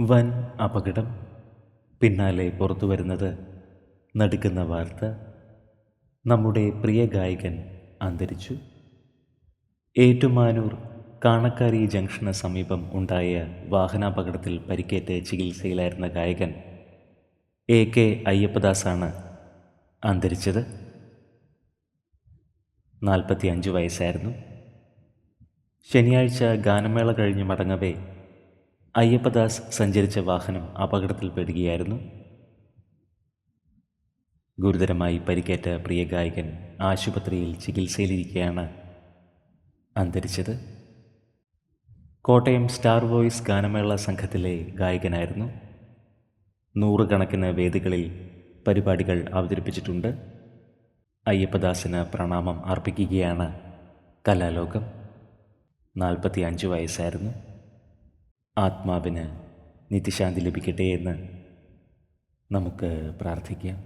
വൻ അപകടം, പിന്നാലെ പുറത്തു വരുന്നത് നടുക്കുന്ന വാർത്ത. നമ്മുടെ പ്രിയ ഗായകൻ അന്തരിച്ചു. ഏറ്റുമാനൂർ കാണക്കാരി ജംഗ്ഷന് സമീപം ഉണ്ടായ വാഹനാപകടത്തിൽ പരിക്കേറ്റ് ചികിത്സയിലായിരുന്ന ഗായകൻ AK അയ്യപ്പദാസാണ് അന്തരിച്ചത്. 45 വയസ്സായിരുന്നു. ശനിയാഴ്ച ഗാനമേള കഴിഞ്ഞ് മടങ്ങവേ അയ്യപ്പദാസ് സഞ്ചരിച്ച വാഹനം അപകടത്തിൽപ്പെടുകയായിരുന്നു. ഗുരുതരമായി പരിക്കേറ്റ പ്രിയ ഗായകൻ ആശുപത്രിയിൽ ചികിത്സയിലിരിക്കെയാണ് അന്തരിച്ചത്. കോട്ടയം സ്റ്റാർ വോയിസ് ഗാനമേള സംഘത്തിലെ ഗായകനായിരുന്നു. 100 കണക്കിന് വേദികളിൽ പരിപാടികൾ അവതരിപ്പിച്ചിട്ടുണ്ട്. അയ്യപ്പദാസിന് പ്രണാമം അർപ്പിക്കുകയാണ് കലാലോകം. 45 വയസ്സായിരുന്നു. ആത്മാവിന് നിത്യശാന്തി ലഭിക്കട്ടെ എന്ന് നമുക്ക് പ്രാർത്ഥിക്കാം.